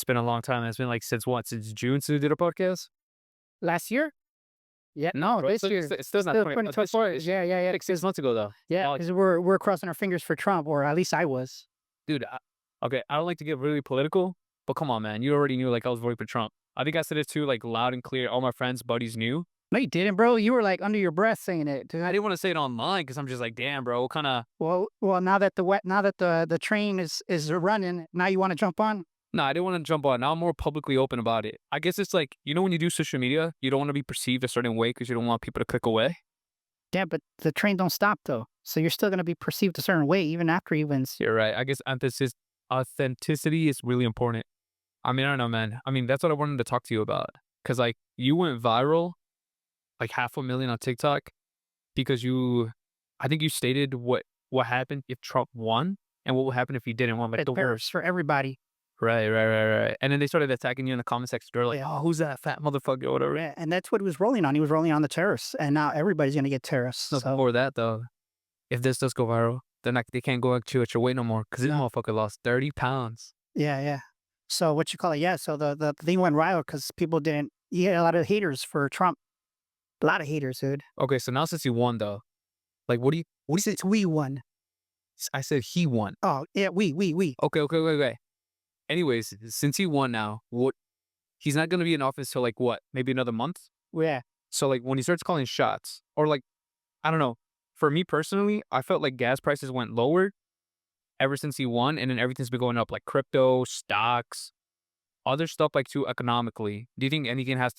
It's been a long time. It's been like since what? Since June since we did a podcast? Last year? Yeah, no, Right. this So year. it's still not Still 20. This 2024. Yeah, yeah, yeah. like 6 months ago though. Yeah, Now, because we're crossing our fingers for Trump, or at least I was. dude. Okay, I don't like to get really political, but come on, man. You already knew like I was voting for Trump. I think I said it too, like loud and clear. All my friends, buddies knew. No, you didn't, bro. You were like under your breath saying it, dude. I didn't want to say it online because I'm just like, damn, bro. What kind of? Well, now that the train is running, now you want to jump on? No, I didn't want to jump on. Now I'm more publicly open about it. I guess it's like when you do social media, you don't want to be perceived a certain way because you don't want people to click away. Yeah, but the train don't stop though, so you're still gonna be perceived a certain way even after he wins. You're right. I guess authenticity is really important. I mean, I don't know, man. I mean, that's what I wanted to talk to you about. Because, like, you went viral, like 500,000 on TikTok, because I think you stated what happened if Trump won and what would happen if he didn't win. Like, It's fair for everybody. right. And then they started attacking you in the comment section. They're like, Yeah. oh, who's that fat motherfucker or whatever. Yeah, and that's what he was rolling on. He was rolling on the terrorists, and now everybody's gonna get terrorists. No, So before that, though, if this does go viral, then they can't go at you at your weight no more because this No. motherfucker lost 30 pounds. yeah, yeah. So what you call it? Yeah. So the thing went viral because people didn't. You had a lot of haters for Trump. A lot of haters, dude. Okay, so now since he won, though, like, what do you say? Since we won. I said he won. Oh yeah, we. Okay. Anyways, since he won now, he's not gonna be in office till like what? Maybe another month? Yeah. So like when he starts calling shots, or like I don't know. For me personally, I felt like gas prices went lower ever since he won, and then everything's been going up, like crypto, stocks, other stuff like too economically. Do you think anything has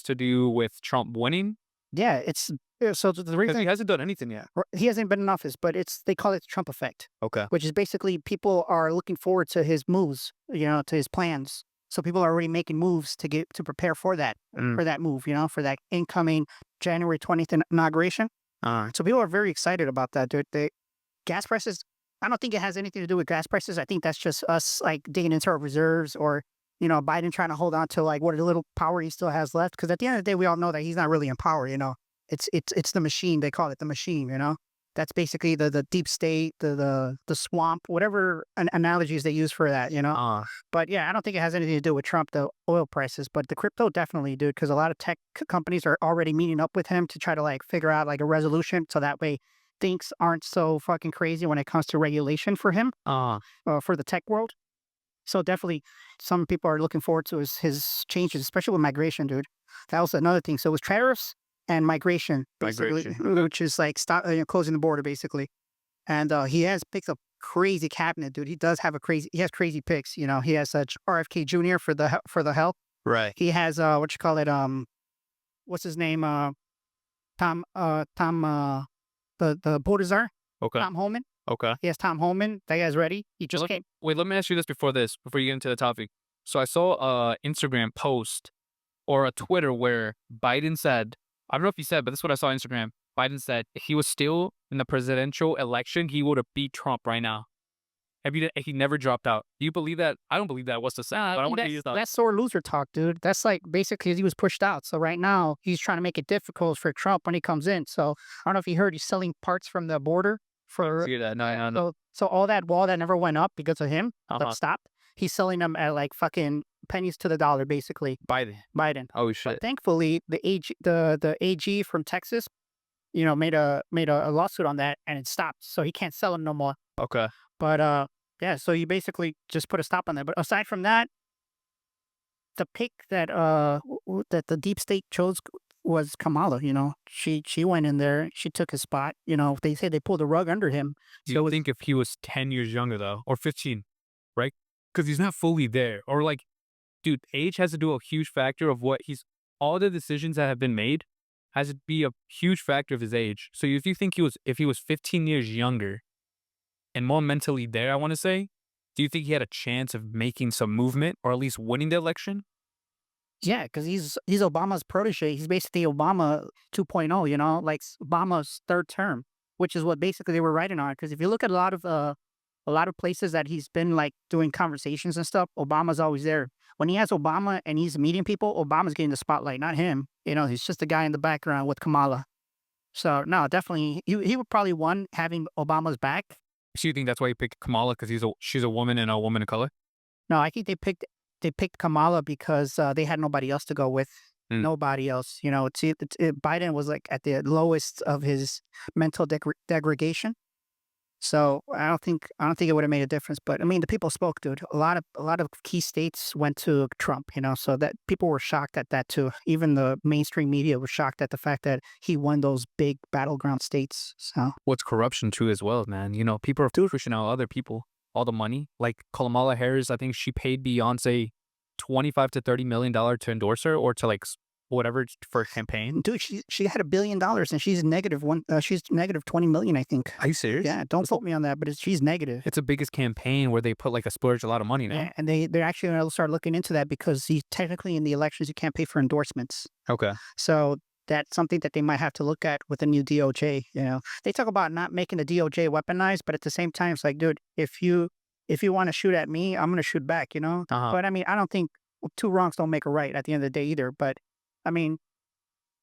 to do with Trump winning? Yeah, so the Because reason he hasn't done anything yet. he hasn't been in office, but they call it the Trump effect, Okay. which is basically people are looking forward to his moves, to his plans. So people are already making moves to prepare for that move, for that incoming January 20th inauguration. So people are very excited about that, dude. Gas prices. I don't think it has anything to do with gas prices. I think that's just us like digging into our reserves, or Biden trying to hold on to like what little power he still has left. Because at the end of the day, we all know that he's not really in power. It's the machine. They call it the machine. That's basically the deep state, the swamp, whatever analogies they use for that. But yeah, I don't think it has anything to do with Trump, the oil prices, but the crypto definitely, dude. Because a lot of tech companies are already meeting up with him to try to like figure out like a resolution, so that way things aren't so fucking crazy when it comes to regulation for him, for the tech world. So definitely, some people are looking forward to his changes, especially with migration, dude. That was another thing. So it was tariffs and migration, basically, which is like closing the border, basically. And he has picked a crazy cabinet, dude. He has crazy picks. He has RFK Jr. for the help. Right. He has what's his name? Tom the border czar. Okay. Tom Homan. Okay. He has Tom Homan. That guy's ready. He just came. Wait, let me ask you this before you get into the topic. So I saw a Instagram post or a Twitter where Biden said, I don't know if he said, but this is what I saw on Instagram. Biden said if he was still in the presidential election, he would have beat Trump right now. He never dropped out. Do you believe that? I don't believe that. What's the sound? I want to use that. That's sore loser talk, dude. That's like basically he was pushed out. So right now he's trying to make it difficult for Trump when he comes in. So I don't know if you heard he's selling parts from the border for. See that? No. So all that wall that never went up because of him, that stopped. He's selling them at like fucking pennies to the dollar, basically. Biden. Oh shit. But thankfully, the AG from Texas, made a lawsuit on that, and it stopped. So he can't sell them no more. Okay. But yeah. So you basically just put a stop on that. But aside from that, the pick that that the deep state chose was Kamala. She went in there. She took his spot. They say they pulled the rug under him. Do you think if he was 10 years younger though, or 15, right? Because he's not fully there, or like, dude, age has to do a huge factor of all the decisions that have been made has to be a huge factor of his age. So if you think if he was 15 years younger and more mentally there, I want to say, do you think he had a chance of making some movement or at least winning the election? Yeah, because he's Obama's protege. He's basically Obama 2.0, like Obama's third term, which is what basically they were writing on. Because if you look at a lot of places that he's been like doing conversations and stuff, Obama's always there. When he has Obama and he's meeting people, Obama's getting the spotlight, not him. He's just the guy in the background with Kamala. So no, definitely he would probably won having Obama's back. So you think that's why he picked Kamala because she's a woman and a woman of color? No, I think they picked they picked Kamala because they had nobody else to go with. Mm. Nobody else. Biden was like at the lowest of his mental degradation. So I don't think it would have made a difference. But I mean, the people spoke, dude. A lot of key states went to Trump. So that people were shocked at that too. Even the mainstream media was shocked at the fact that he won those big battleground states. So What's corruption too as well, man? People are pushing out other people, all the money. Like Kamala Harris, I think she paid Beyonce 25 to $30 million to endorse her or to like whatever for a campaign. dude, she had $1 billion and she's negative one. She's negative 20 million, I think. Are you serious? Yeah, don't quote me on that, but she's negative. It's the biggest campaign where they put like a splurge a lot of money now. Yeah, and they're actually going to start looking into that because technically in the elections you can't pay for endorsements. Okay. So that's something that they might have to look at with the new DOJ. They talk about not making the DOJ weaponized, but at the same time, it's like, dude, if you want to shoot at me, I'm going to shoot back. Uh-huh. But I mean, I don't think two wrongs don't make a right at the end of the day either. But I mean,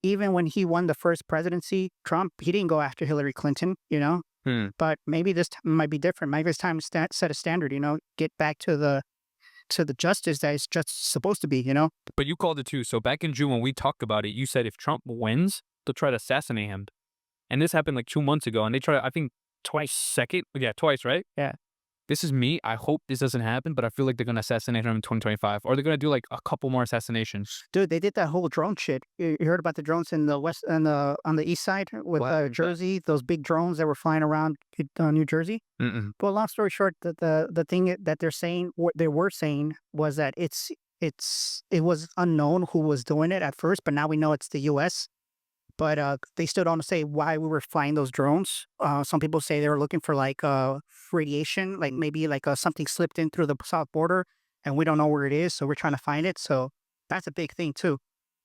even when he won the first presidency, Trump, he didn't go after Hillary Clinton. But maybe this time might be different. Maybe it's time to set a standard. Get back to the justice that is just supposed to be. But you called it too. So back in June when we talked about it, you said if Trump wins, they'll try to assassinate him. And this happened like 2 months ago. And they tried, I think, twice, right? Yeah. This is me. I hope this doesn't happen, but I feel like they're going to assassinate him in 2025. Or they're going to do like a couple more assassinations. Dude, they did that whole drone shit. You heard about the drones in the west and on the east side with Jersey? Those big drones that were flying around New Jersey. Mm-mm. But long story short, the thing that they're saying, what they were saying, was that it was unknown who was doing it at first, but now we know it's the U.S. But they still don't say why we were flying those drones. Some people say they were looking for like radiation, like maybe like something slipped in through the south border, and we don't know where it is, so we're trying to find it. So that's a big thing too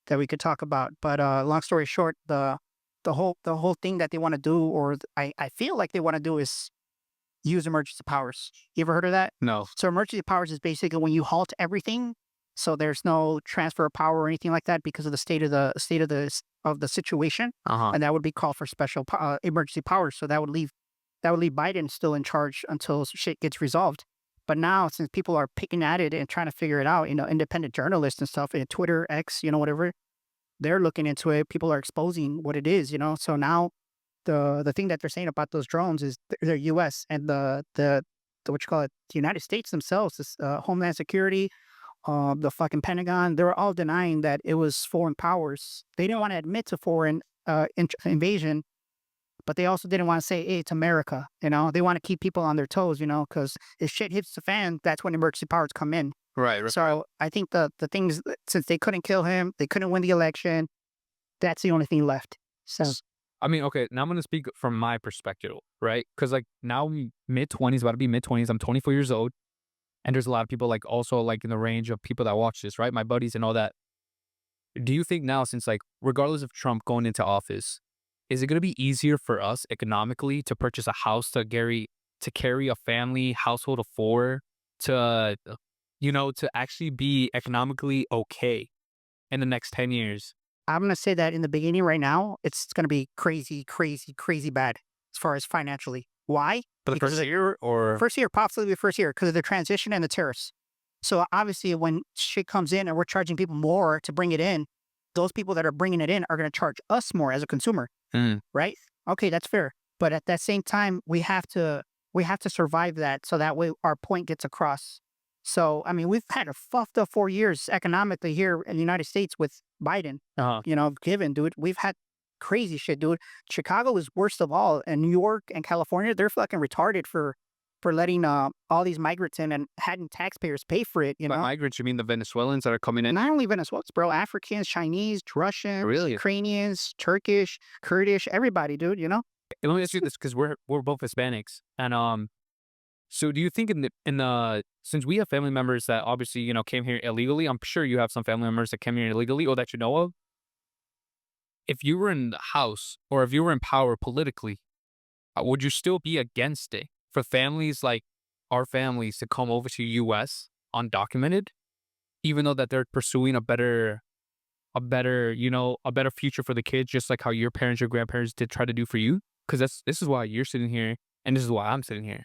that we could talk about. But long story short, the whole thing that they want to do, or I feel like they want to do, is use emergency powers. You ever heard of that? No. So emergency powers is basically when you halt everything, so there's no transfer of power or anything like that because of the state of the situation, Uh-huh. and that would be called for special emergency powers. So that would leave Biden still in charge until shit gets resolved. But now, since people are picking at it and trying to figure it out, independent journalists and stuff, and Twitter, X, whatever, they're looking into it. People are exposing what it is, So now the thing that they're saying about those drones is they're U.S. and the what you call it, the United States themselves, this Homeland Security, the fucking Pentagon, they were all denying that it was foreign powers. They didn't want to admit to foreign invasion, but they also didn't want to say, hey, it's America. They want to keep people on their toes, because if shit hits the fan, that's when emergency powers come in. Right. So I think the things, since they couldn't kill him, they couldn't win the election, that's the only thing left. So I mean, okay, now I'm going to speak from my perspective, right? Because like now I'm mid-20s, about to be mid-20s. I'm 24 years old. And there's a lot of people like also like in the range of people that watch this, right? My buddies and all that. Do you think now, since like regardless of Trump going into office, is it going to be easier for us economically to purchase a house to carry a family household of 4 to, to actually be economically okay in the next 10 years? I'm going to say that in the beginning right now, it's going to be crazy, crazy, crazy bad as far as financially. Why? For the first year or? First year, possibly the first year, because of the transition and the tariffs. So obviously when shit comes in and we're charging people more to bring it in, those people that are bringing it in are going to charge us more as a consumer, right? Okay, that's fair. But at that same time, we have to survive that, so that way our point gets across. So, I mean, we've had a fucked up 4 years economically here in the United States with Biden. Given, dude, we've had crazy shit, dude. Chicago is worst of all, and New York and California, they're fucking retarded for letting all these migrants in and having taxpayers pay for it. By migrants, you mean the Venezuelans that are coming in? Not only Venezuelans, bro, Africans, Chinese, Russians, Really? Ukrainians, Turkish, Kurdish, everybody, dude. Let me ask you this, because we're both Hispanics, and so do you think in the since we have family members that obviously came here illegally, I'm sure you have some family members that came here illegally or that you know of. If you were in the House or if you were in power politically, would you still be against it for families like our families to come over to U.S. undocumented, even though that they're pursuing a better future for the kids, just like how your parents, your grandparents did try to do for you? Because this is why you're sitting here, and this is why I'm sitting here.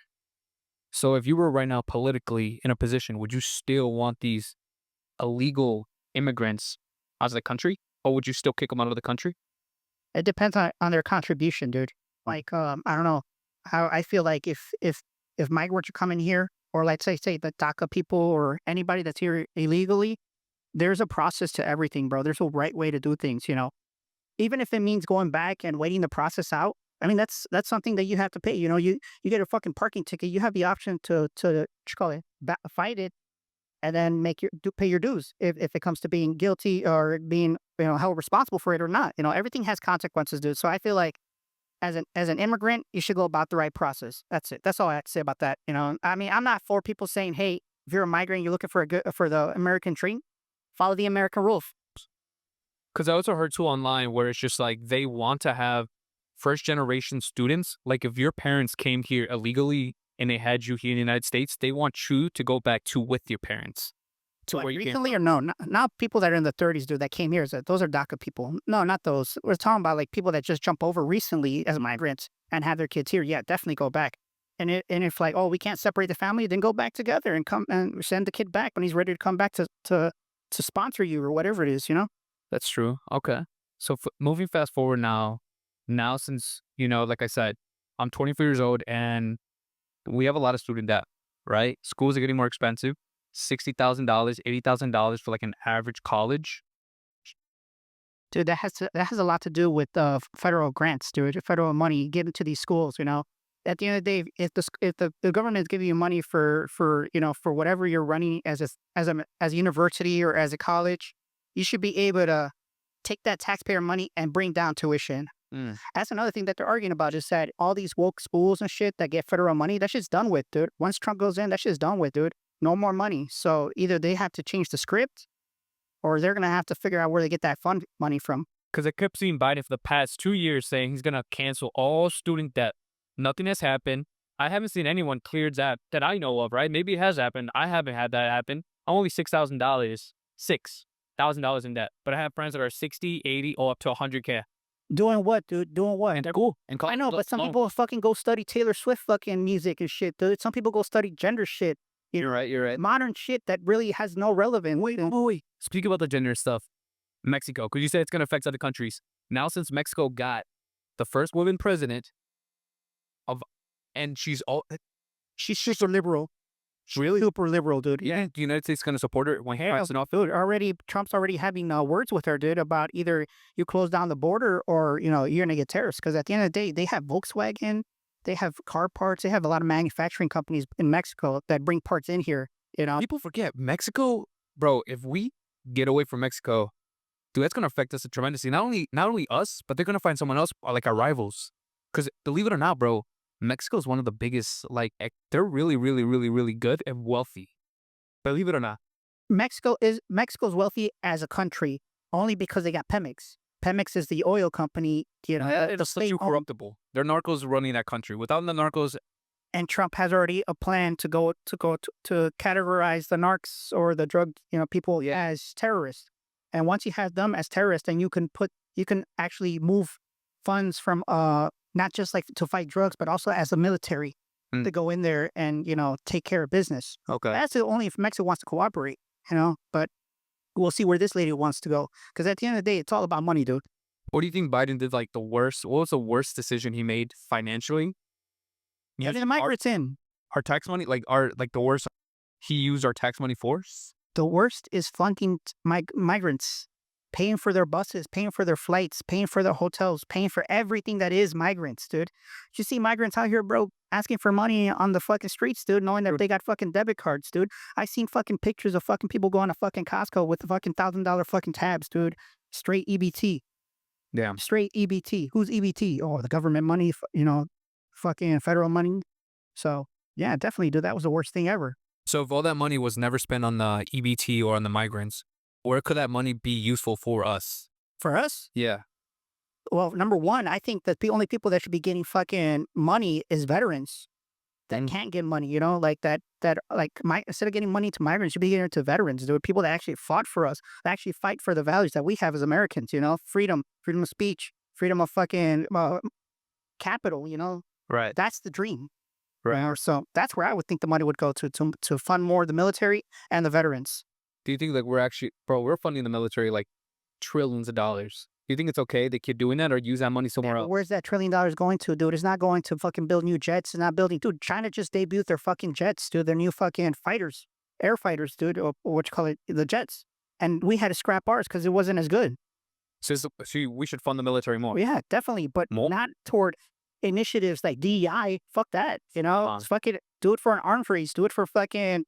So if you were right now politically in a position, would you still want these illegal immigrants out of the country, or would you still kick them out of the country? It depends on their contribution, dude. Like, I don't know how I feel like if migrants are coming here, or let's say the DACA people or anybody that's here illegally, there's a process to everything, bro. There's a right way to do things, you know. Even if it means going back and waiting the process out. I mean, that's something that you have to pay. You know, you get a fucking parking ticket. You have the option to what you call it, fight it, and then pay your dues if it comes to being guilty or being held responsible for it or not. You know, everything has consequences, dude. So I feel like as an immigrant, you should go about the right process. That's it. That's all I have to say about that. You know, I mean, I'm not for people saying, hey, if you're a migrant, you're looking for the American dream, follow the American rules. Because I also heard too online where it's just like they want to have first generation students. Like if your parents came here illegally and they had you here in the United States, they want you to go back to with your parents to What, where you came recently from. or no? Not people that are in the 30s, dude, that came here. Those are DACA people. No, not those. We're talking about like people that just jump over recently as migrants and have their kids here. Yeah, definitely go back. And if like, oh, we can't separate the family, then go back together and come and send the kid back when he's ready to come back to sponsor you or whatever it is, you know? That's true. Okay. So moving fast forward now since, like I said, I'm 24 years old and we have a lot of student debt, right? Schools are getting more expensive. $60,000, $80,000 for like an average college. Dude, that has a lot to do with federal grants, dude. Federal money given to these schools. You know, at the end of the day, if the government is giving you money for whatever you're running as a university or as a college, you should be able to take that taxpayer money and bring down tuition. Mm. That's another thing that they're arguing about is that all these woke schools and shit that get federal money, that shit's done with, dude. Once Trump goes in, that shit's done with, dude. No more money. So either they have to change the script or they're going to have to figure out where they get that fund money from. Because I kept seeing Biden for the past 2 years saying he's going to cancel all student debt. Nothing has happened. I haven't seen anyone clear that I know of, right? Maybe it has happened. I haven't had that happen. I'm only $6,000 in debt. But I have friends that are 60, 80, or up to 100K. Doing what, dude? Doing what? And they're cool. And I know, but some people fucking go study Taylor Swift fucking music and shit, dude. Some people go study gender shit. You're right. You're right. Modern shit that really has no relevance. Wait. Speak about the gender stuff. Mexico, because you said it's going to affect other countries. Now, since Mexico got the first woman president and she's super liberal. really, Super liberal, dude. yeah, the United States is going to support her when he Hell, passes it off. dude, Trump's already having words with her, dude, about either you close down the border or, you're going to get tariffs. Because at the end of the day, they have Volkswagen, they have car parts, they have a lot of manufacturing companies in Mexico that bring parts in here, you know. People forget Mexico, bro. If we get away from Mexico, dude, that's going to affect us tremendously. Not only us, but they're going to find someone else like our rivals. Because believe it or not, bro, Mexico is one of the biggest. Like they're really, really, really, really good and wealthy. Believe it or not. Mexico's wealthy as a country only because they got Pemex. Pemex is the oil company, It's such corruptible. They're narcos running that country. Without the narcos, and Trump has already a plan to categorize the narcs or the drug people as terrorists. And once you have them as terrorists, then you can actually move funds from not just like to fight drugs, but also as a military to go in there and take care of business. okay. That's the only if Mexico wants to cooperate, But we'll see where this lady wants to go. Because at the end of the day, it's all about money, dude. What do you think Biden did like the worst? What was the worst decision he made financially? Yeah, the migrants in. Our tax money, the worst he used our tax money for? The worst is funding migrants, paying for their buses, paying for their flights, paying for their hotels, paying for everything that is migrants, dude. You see migrants out here, bro, asking for money on the fucking streets, dude, knowing that they got fucking debit cards, dude. I seen fucking pictures of fucking people going to fucking Costco with the fucking $1,000 fucking tabs, dude. Straight EBT. Damn. Straight EBT. Who's EBT? Oh, the government money, fucking federal money. So, yeah, definitely, dude. That was the worst thing ever. So if all that money was never spent on the EBT or on the migrants, where could that money be useful for us? For us? Yeah. Well, number one, I think that the only people that should be getting fucking money is veterans that can't get money, instead of getting money to migrants, you be getting it to veterans, dude. People that actually fought for us, that actually fight for the values that we have as Americans, freedom of speech, freedom of fucking capital, Right. That's the dream. Right. So that's where I would think the money would go to fund more of the military and the veterans. Do you think like we're actually, bro? We're funding the military like trillions of dollars. Do you think it's okay they keep doing that or use that money Yeah, somewhere but else? where's that $1 trillion going to, dude? It's not going to fucking build new jets. It's not building, dude. China just debuted their fucking jets, dude. Their new fucking fighters, air fighters, dude, or what you call it, the jets. And we had to scrap ours because it wasn't as good. So we should fund the military more. Well, yeah, definitely, but More? not toward initiatives like DEI. Fuck that, you know. Uh, Fuck it. Do it for an arm freeze. Do it for fucking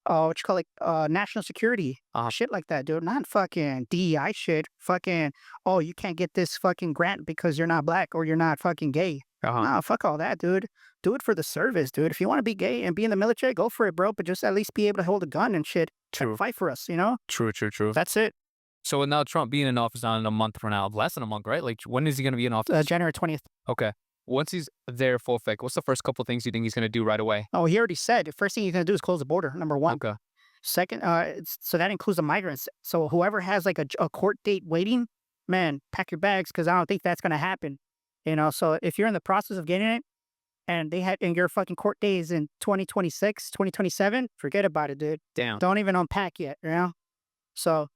what you call it, national security, shit like that, dude. Not fucking DEI shit. Fucking oh, you can't get this fucking grant because you're not black or you're not fucking gay. uh-huh. Nah, fuck all that, dude. Do it for the service, dude. If you want to be gay and be in the military, go for it, bro. But just at least be able to hold a gun and shit True. and fight for us, you know. True. That's it. So with now Trump being in office not in a month from now, less than a month, right? Like when is he going to be in office? January 20th. Okay. Once he's there full effect, what's the first couple things you think he's going to do right away? Oh, he already said the first thing he's gonna do is close the border. Number one. Okay. Second, so that includes the migrants. So whoever has like a court date waiting, man, pack your bags because I don't think that's gonna happen. You know, so if you're in the process of getting it and they had and your fucking court day is in 2026, 2027, forget about it, dude. Damn. Don't even unpack yet, you know? So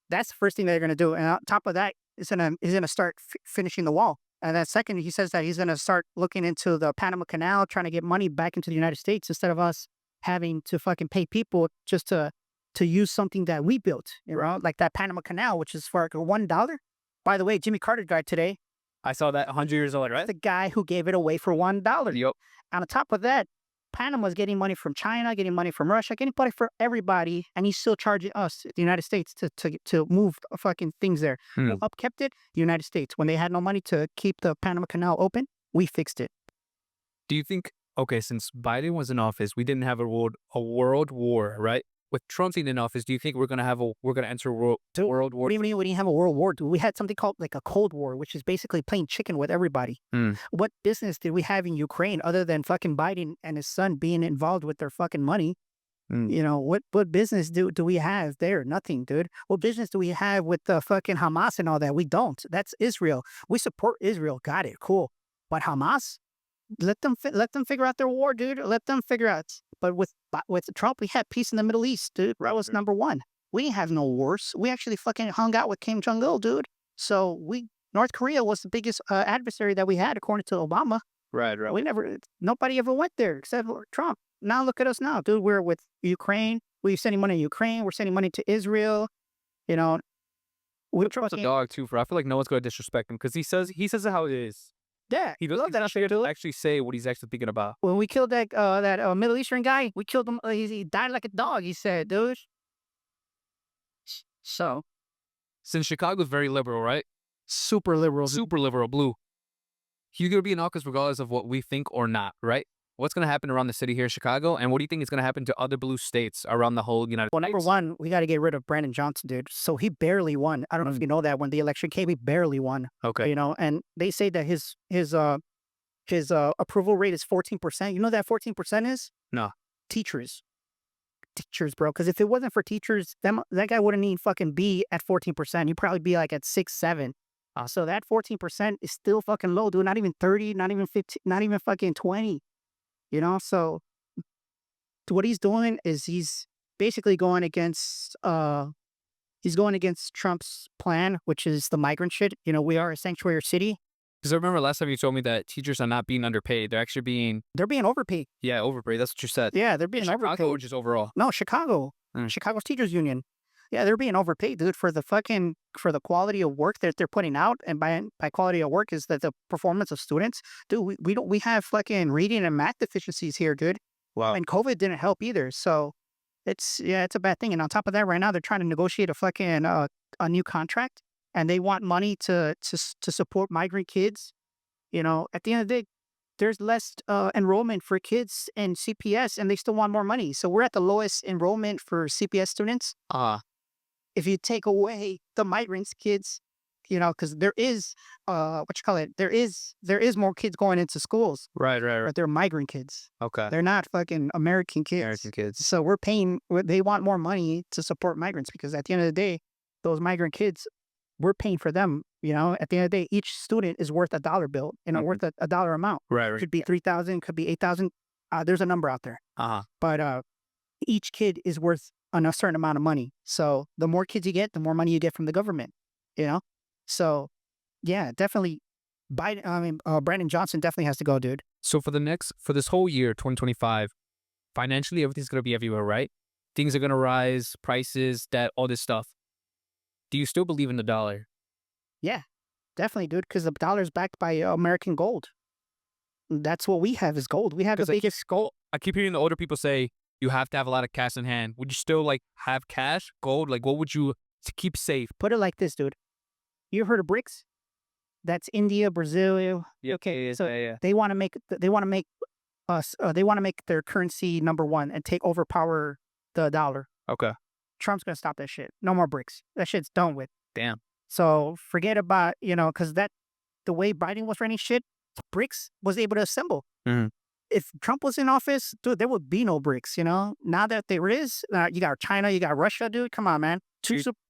that's the first thing they're gonna do. And on top of that, he's gonna start finishing the wall. And then second, he says that he's gonna start looking into the Panama Canal, trying to get money back into the United States instead of us having to fucking pay people just to use something that we built, you know, like that Panama Canal, which is for like $1. By the way, Jimmy Carter died today. I saw that 100 years old, right? The guy who gave it away for $1. Yep. On top of that, Panama's getting money from China, getting money from Russia, getting money from everybody, and he's still charging us, the United States, to move fucking things there. Who upkept it? The United States. When they had no money to keep the Panama Canal open, we fixed it. Do you think, okay, since Biden was in office, we didn't have a world war, right? With Trump being in office, do you think we're gonna enter a world war? What do you mean we didn't have a world war? Dude? We had something called like a Cold War, which is basically playing chicken with everybody. What business did we have in Ukraine other than fucking Biden and his son being involved with their fucking money? You know, what business do we have there? Nothing, dude. What business do we have with the fucking Hamas and all that? We don't. That's Israel. We support Israel. Got it. Cool. But Hamas, let them figure out their war, dude. Let them figure out. But with Trump, we had peace in the Middle East, dude. That was number one. We didn't have no wars. We actually fucking hung out with Kim Jong-il, dude. So North Korea was the biggest adversary that we had, according to Obama. Right. Nobody ever went there except for Trump. Now look at us now, dude. We're with Ukraine. We're sending money to Ukraine. We're sending money to Israel. You know, Trump's a dog too. I feel like no one's going to disrespect him because he says it how it is. Yeah, He doesn't actually say what he's actually thinking about. when we killed that Middle Eastern guy, we killed him. He died like a dog. He said, dude. So Since Chicago's very liberal, right? super liberal. Super liberal, blue. He's going to be in office regardless of what we think or not, right? What's going to happen around the city here, Chicago? And what do you think is going to happen to other blue states around the whole United Well, States? number one, we got to get rid of Brandon Johnson, dude. So he barely won. I don't know if you know that when the election came, he barely won. Okay. You know, and they say that his approval rate is 14%. You know that 14% is? No. Teachers, bro. Because if it wasn't for teachers, that guy wouldn't even fucking be at 14%. He'd probably be like at 6, 7. So that 14% is still fucking low, dude. Not even 30, not even 15, not even fucking 20. You know, so what he's doing is he's basically going against Trump's plan, which is the migrant shit. You know, we are a sanctuary city. Because I remember last time you told me that teachers are not being underpaid. They're being overpaid. Yeah, overpaid. That's what you said. Yeah, they're being Chicago overpaid. or just overall? No, Chicago. Chicago's teachers union. Yeah, they're being overpaid, dude, for the quality of work that they're putting out. And by quality of work is that the performance of students. Dude, we have fucking reading and math deficiencies here, dude. Wow. And COVID didn't help either. So it's a bad thing. And on top of that, right now they're trying to negotiate a fucking a new contract, and they want money to support migrant kids. You know, at the end of the day, there's less enrollment for kids in CPS, and they still want more money. So we're at the lowest enrollment for CPS students. If you take away the migrants' kids, you know, because there is there is more kids going into schools. Right. But they're migrant kids. Okay. They're not fucking American kids. American kids. So we're paying. They want more money to support migrants because at the end of the day, those migrant kids, we're paying for them. You know, at the end of the day, each student is worth $1 bill, you know, worth a dollar amount. Right. Could be 3,000, could be 8,000. There's a number out there. But each kid is worth on a certain amount of money. So the more kids you get, the more money you get from the government. You know, so yeah, definitely. Biden, Brandon Johnson definitely has to go, dude. So for this whole year, 2025, financially, everything's going to be everywhere, right? Things are going to rise, prices, debt, all this stuff. Do you still believe in the dollar? Yeah, definitely, dude. Because the dollar's backed by American gold. That's what we have is gold. We have the Because biggest gold. I keep hearing the older people say you have to have a lot of cash in hand. Would you still like have cash, gold? Like, what would you to keep safe? Put it like this, dude. You heard of BRICS? That's India, Brazil. Yeah, Okay, yeah, so yeah, yeah. they want to make their currency number one and take overpower the dollar. Okay. Trump's gonna stop that shit. No more BRICS. That shit's done with. Damn. So forget about because the way Biden was running shit, BRICS was able to assemble. Mhm. If Trump was in office, dude, there would be no BRICS. Now that there is, you got China, you got Russia, dude. Come on, man.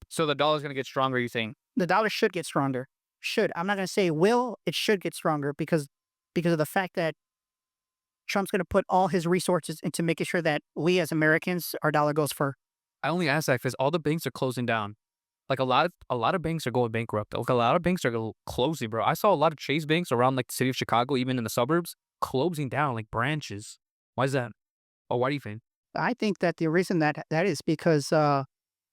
So the dollar's gonna get stronger, you think? The dollar should get stronger. Should. I'm not gonna say it will. It should get stronger because of the fact that Trump's gonna put all his resources into making sure that we as Americans, our dollar goes for. I only ask that because all the banks are closing down. Like a lot of banks are going bankrupt. Like a lot of banks are closing, bro. I saw a lot of Chase banks around like the city of Chicago, even in the suburbs, closing down like branches. Why is that? Oh, why do you think? I think that the reason that is because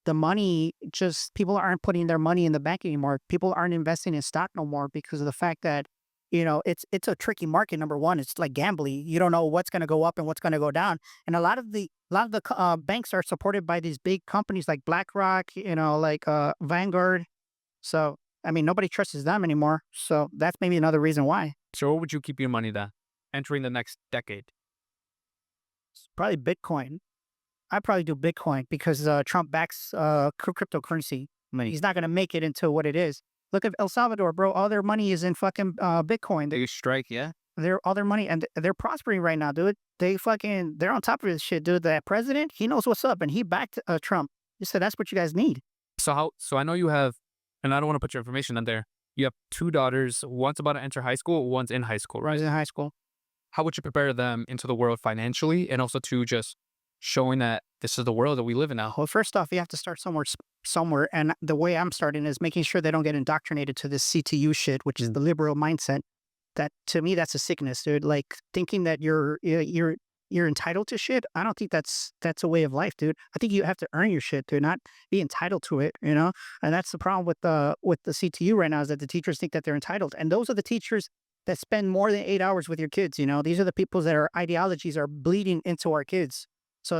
the money just people aren't putting their money in the bank anymore. People aren't investing in stock no more because of the fact that it's a tricky market. Number one, it's like gambling. You don't know what's going to go up and what's going to go down. And a lot of the banks are supported by these big companies like BlackRock, like Vanguard. So I mean, nobody trusts them anymore. So that's maybe another reason why. So where would you keep your money then? Entering the next decade. It's probably Bitcoin. I'd probably do Bitcoin because Trump backs cryptocurrency. Money. He's not going to make it into what it is. Look at El Salvador, bro. All their money is in fucking Bitcoin. Big strike, yeah. All their money, and they're prospering right now, dude. They're on top of this shit, dude. That president, he knows what's up, and he backed Trump. He said that's what you guys need. So I know you have, and I don't want to put your information on there. You have two daughters. One's about to enter high school. One's in high school, right? He's in high school. How would you prepare them into the world financially, and also to just showing that this is the world that we live in now? Well, first off, you have to start somewhere, and the way I'm starting is making sure they don't get indoctrinated to this CTU shit, which is the liberal mindset. That to me, that's a sickness, dude. Like thinking that you're entitled to shit. I don't think that's a way of life, dude. I think you have to earn your shit, dude, not be entitled to it. And that's the problem with the CTU right now is that the teachers think that they're entitled, and those are the teachers that spend more than 8 hours with your kids. These are the people that our ideologies are bleeding into our kids. So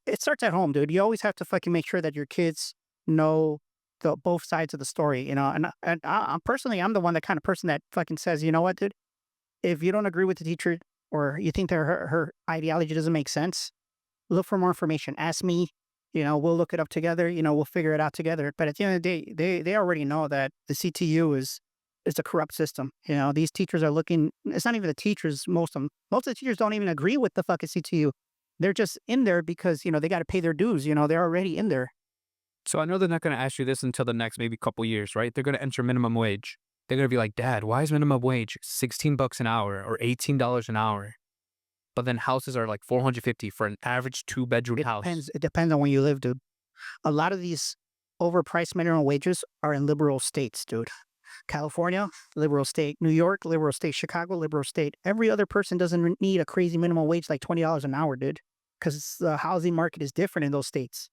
it starts at home, dude. You always have to fucking make sure that your kids know both sides of the story, I'm the one that kind of person that fucking says, you know what, dude, if you don't agree with the teacher or you think that her ideology doesn't make sense, look for more information. Ask me, we'll look it up together, we'll figure it out together. But at the end of the day, they already know that the CTU is a corrupt system. These teachers are looking, it's not even the teachers, most of the teachers don't even agree with the fucking CTU. They're just in there because, they got to pay their dues. They're already in there. So I know they're not going to ask you this until the next maybe couple years, right? They're going to enter minimum wage. They're going to be like, Dad, why is minimum wage $16 an hour or $18 an hour? But then houses are like $450 for an average 2-bedroom house. It depends on where you live, dude. A lot of these overpriced minimum wages are in liberal states, dude. California, liberal state. New York, liberal state. Chicago, liberal state. Every other person doesn't need a crazy minimum wage like $20 an hour, dude, because the housing market is different in those states.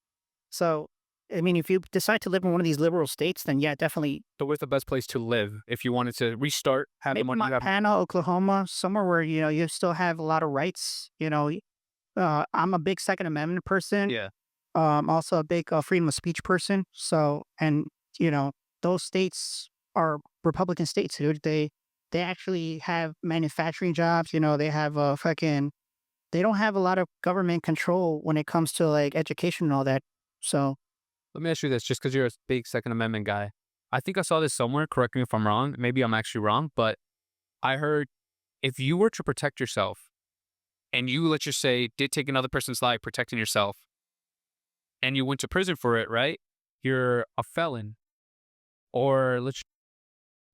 So, I mean, if you decide to live in one of these liberal states, then yeah, definitely. So where's the best place to live if you wanted to restart, have the Maybe money you have? Montana, Oklahoma, somewhere where, you still have a lot of rights. I'm a big Second Amendment person. Yeah. Also a big freedom of speech person. So, and, those states are Republican states, dude. They actually have manufacturing jobs. They have they don't have a lot of government control when it comes to like education and all that. So. Let me ask you this, just because you're a big Second Amendment guy. I think I saw this somewhere. Correct me if I'm wrong. Maybe I'm actually wrong, but I heard if you were to protect yourself and you, let's just say, did take another person's life protecting yourself and you went to prison for it, right? You're a felon. Or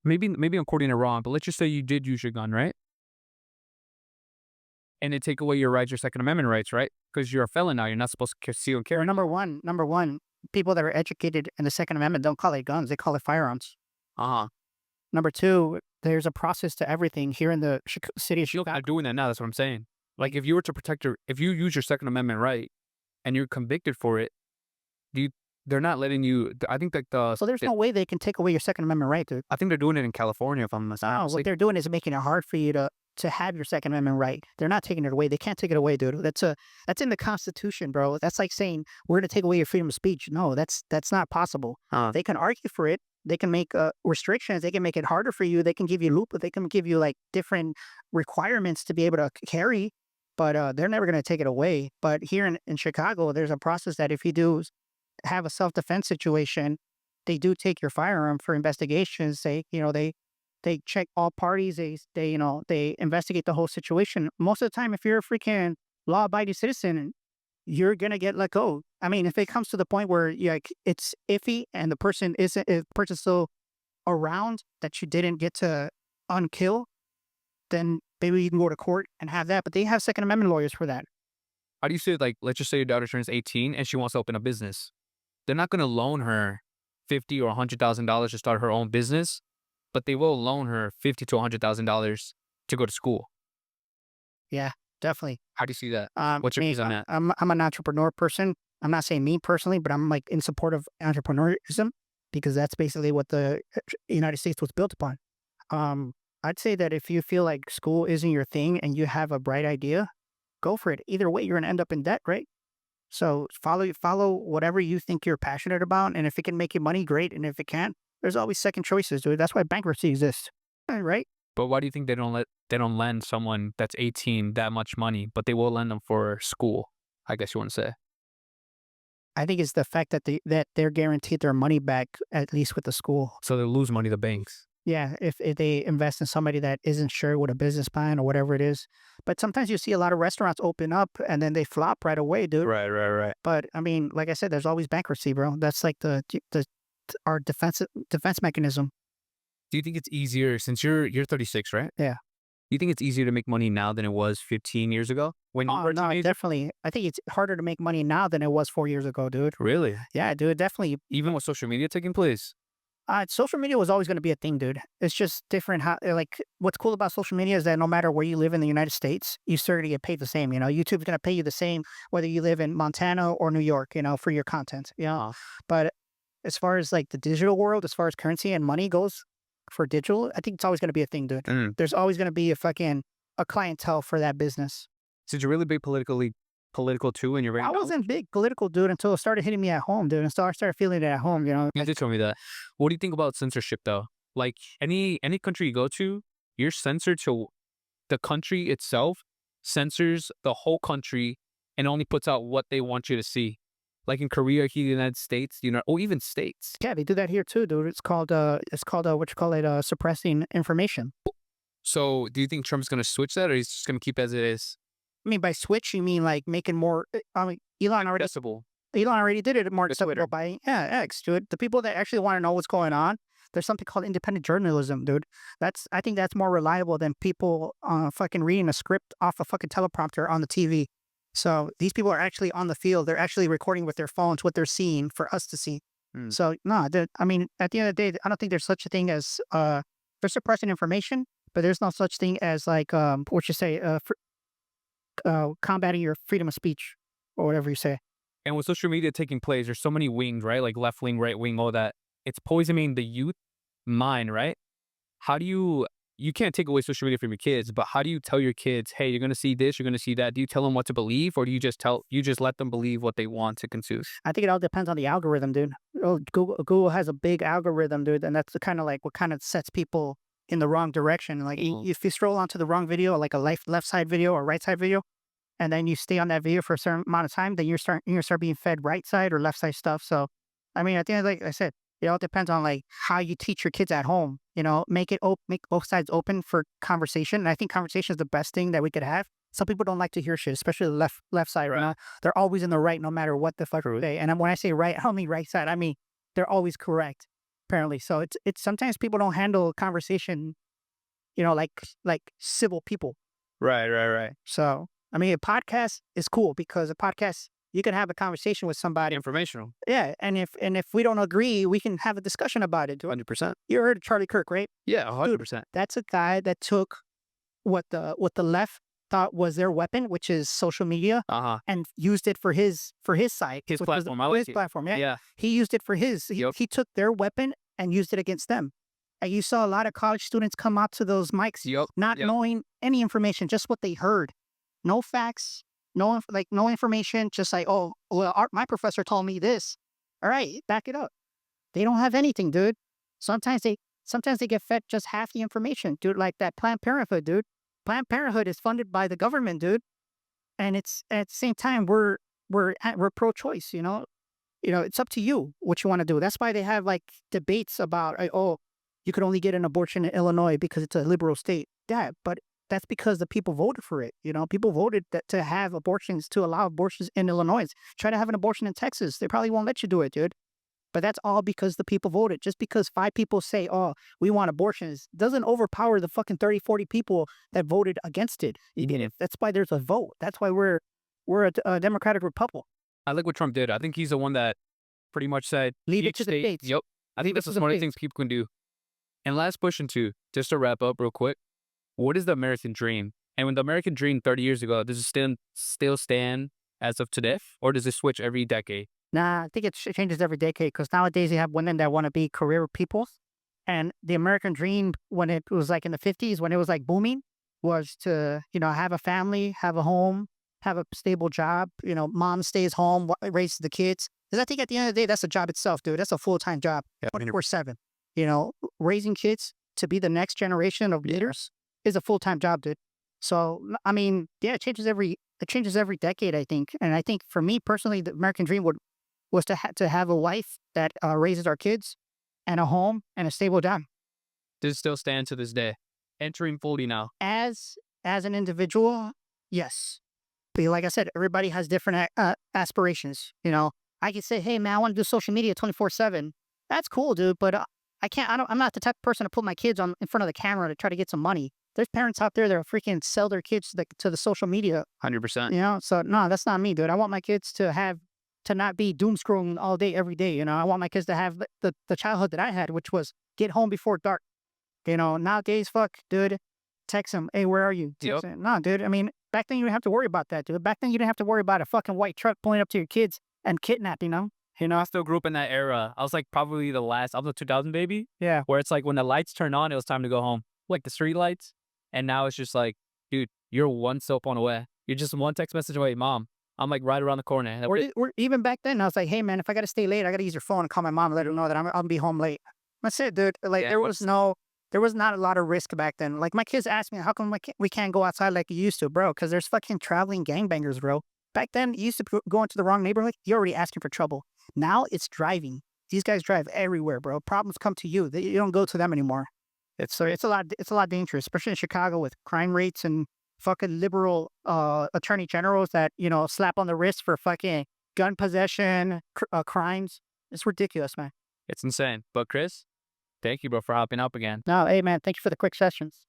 maybe I'm quoting it wrong, but let's just say you did use your gun, right? and they take away your rights, your Second Amendment rights, right? Because you're a felon now. You're not supposed to conceal and Or carry. number one, people that are educated in the Second Amendment don't call it guns; they call it firearms. Uh huh. Number two, there's a process to everything here in the city of You're Chicago. not doing that now. That's what I'm saying. Like, if you were to protect your, if you use your Second Amendment right and you're convicted for it, do you, they're not letting you. I think like So there's no way they can take away your Second Amendment right, dude. I think they're doing it in California, if I'm not No, what mistaken. they're doing is making it hard for you to have your Second Amendment right. They're not taking it away. They can't take it away, dude. That's in the Constitution, bro. That's like saying we're going to take away your freedom of speech. No, that's not possible. Huh. They can argue for it. They can make restrictions. They can make it harder for you. They can give you they can give you like different requirements to be able to carry, but they're never going to take it away. But here in Chicago, there's a process that if you do have a self-defense situation, they do take your firearm for investigations. They check all parties. They investigate the whole situation. Most of the time, if you're a freaking law-abiding citizen, you're gonna get let go. I mean, if it comes to the point where like it's iffy and the person isn't, if the person's still around that you didn't get to unkill, then maybe you can go to court and have that. But they have Second Amendment lawyers for that. How do you say, like, let's just say your daughter turns 18 and she wants to open a business? They're not going to loan her 50 or $100,000 to start her own business, but they will loan her 50 to $100,000 to go to school. Yeah, definitely. How do you see that? What's your Me, views on that? I'm an entrepreneur person. I'm not saying me personally, but I'm like in support of entrepreneurism because that's basically what the United States was built upon. I'd say that if you feel like school isn't your thing and you have a bright idea, go for it. Either way, you're gonna end up in debt, right? So follow whatever you think you're passionate about, and if it can make you money, great. And if it can't, there's always second choices, dude. That's why bankruptcy exists, right? But why do you think they don't lend someone that's 18 that much money, but they will lend them for school? I guess you want to say. I think it's the fact that they're guaranteed their money back at least with the school. So they lose money, the banks. Yeah, if they invest in somebody that isn't sure with a business plan or whatever it is. But sometimes you see a lot of restaurants open up and then they flop right away, dude. Right. But I mean, like I said, there's always bankruptcy, bro. That's like our defense mechanism. Do you think it's easier since you're 36, right? Yeah. Do you think it's easier to make money now than it was 15 years ago when you Oh were a no, teenager? definitely. I think it's harder to make money now than it was 4 years ago, dude. Really? Yeah, dude, definitely. Even with social media taking place? Social media was always going to be a thing, dude. It's just different. How like what's cool about social media is that no matter where you live in the United States, you still gonna get paid the same. You know, YouTube's going to pay you the same whether you live in Montana or New York. You know, for your content. Uh, But as far as like the digital world, as far as currency and money goes for digital, I think it's always going to be a thing, dude. mm. There's always going to be a clientele for that business. Since you're really big political too, and you're very I wasn't big political, dude, until it started hitting me at home, dude. And so I started feeling it at home, you know. You did tell me that. What do you think about censorship though? Like any country you go to, you're censored to the country itself censors the whole country and only puts out what they want you to see. Like in Korea, here in the United States, or even states. Yeah, they do that here too, dude. It's called what you call it, suppressing information. So do you think Trump's gonna switch that or he's just gonna keep as it is? I mean, by switch, you mean like making more. I mean, Accessible. Elon already did it more The Twitter. acceptable by X, dude. The people that actually want to know what's going on, there's something called independent journalism, dude. I think that's more reliable than people fucking reading a script off a fucking teleprompter on the TV. So these people are actually on the field. They're actually recording with their phones what they're seeing for us to see. Hmm. So no, I mean, at the end of the day, I don't think there's such a thing as they're suppressing information, but there's no such thing as like what you say, combating your freedom of speech or whatever you say. And with social media taking place, there's so many wings, right? Like left wing, right wing, all that. It's poisoning the youth mind, right? How do you can't take away social media from your kids, but how do you tell your kids, hey, you're gonna see this, you're gonna see that? Do you tell them what to believe, or do you just let them believe what they want to consume? I think it all depends on the algorithm, dude. Oh, Google has a big algorithm, dude, and that's kind of like what kind of sets people in the wrong direction. Like if you scroll onto the wrong video, like a left side video or right side video, and then you stay on that video for a certain amount of time, then you're gonna start being fed right side or left side stuff. So, I mean, at the end, like I said, it all depends on like how you teach your kids at home. You know, make both sides open for conversation. And I think conversation is the best thing that we could have. Some people don't like to hear shit, especially the left side. Right? They're always in the right, no matter what the fuck they say. And when I say right, I don't mean right side. I mean they're always correct, apparently. So it's sometimes people don't handle conversation, like civil people. Right, right, right. So, I mean, a podcast is cool because a podcast, you can have a conversation with somebody. Informational. Yeah, and if we don't agree, we can have a discussion about it, dude. 100%. You heard of Charlie Kirk, right? Yeah, Dude, 100%. that's a guy that took what the left thought was their weapon, which is social media, Uh-huh. and used it for his side, His which was platform, I for like his it. platform. Yeah, Yeah. he used it for his. He, Yep. he took their weapon and used it against them. And you saw a lot of college students come out to those mics, Yep. not Yep. knowing any information, just what they heard, no facts, no information, just like, oh, well, my professor told me this. All right, back it up. They don't have anything, dude. Sometimes they sometimes they get fed just half the information, dude. Like that Planned Parenthood, dude. Planned Parenthood is funded by the government, dude, and it's at the same time we're pro-choice. It's up to you what you want to do. That's why they have like debates about, oh, you could only get an abortion in Illinois because it's a liberal state. Yeah, but that's because the people voted for it. People voted to have abortions, to allow abortions in Illinois. Try to have an abortion in Texas. They probably won't let you do it, dude. But that's all because the people voted. Just because 5 people say, oh, we want abortions, doesn't overpower the fucking 30, 40 people that voted against it. You get it? That's why there's a vote. That's why we're a democratic republic. I like what Trump did. I think he's the one that pretty much said Leave it each to the state. states. Yep. I think Leave it that's to the the smartest states. things people can do. And last question too, just to wrap up real quick. What is the American dream? And when the American dream 30 years ago, does it still stand as of today? Or does it switch every decade? Nah, I think it changes every decade because nowadays you have women that want to be career people. And the American dream, when it was like in the 50s, when it was like booming, was to, have a family, have a home, have a stable job. Mom stays home, raises the kids. Because I think at the end of the day, that's a job itself, dude. That's a full-time job, Yeah. 24/7. Raising kids to be the next generation of leaders is a full-time job, dude. So, I mean, yeah, it changes every decade, I think. And I think for me personally, the American dream was to have a wife that raises our kids and a home and a stable job. Does it still stand to this day? Entering 40 now. As an individual, yes. But like I said, everybody has different aspirations. I can say, hey man, I want to do social media 24/7. That's cool, dude. But I can't. I'm not the type of person to put my kids on in front of the camera to try to get some money. There's parents out there that freaking sell their kids to the social media. 100%. So no, that's not me, dude. I want my kids to not be doom scrolling all day, every day. I want my kids to have the childhood that I had, which was get home before dark. Nowadays, fuck, dude, text them, hey, where are you? Yep. No, dude, I mean, back then you didn't have to worry about that, dude. Back then you didn't have to worry about a fucking white truck pulling up to your kids and kidnapping them. I still grew up in that era. I was like probably I'm the 2000 baby, Yeah. where it's like when the lights turn on, it was time to go home. Like the street lights. And now it's just like, dude, you're one cell phone away. You're just one text message away, mom. I'm like right around the corner. And Or even back then, I was like, hey, man, if I got to stay late, I got to use your phone and call my mom and let her know that I'll be home late. That's it, dude. Like, Yeah, there was not a lot of risk back then. Like, my kids ask me, how come we can't go outside like you used to, bro? Because there's fucking traveling gangbangers, bro. Back then, you used to go into the wrong neighborhood, you're already asking for trouble. Now it's driving. These guys drive everywhere, bro. Problems come to you. You don't go to them anymore. It's a lot dangerous, especially in Chicago with crime rates and fucking liberal attorney generals that slap on the wrist for fucking gun possession crimes. It's ridiculous, man. it's insane. But Chris, thank you, bro, for hopping up again. No, hey man, thank you for the quick sessions.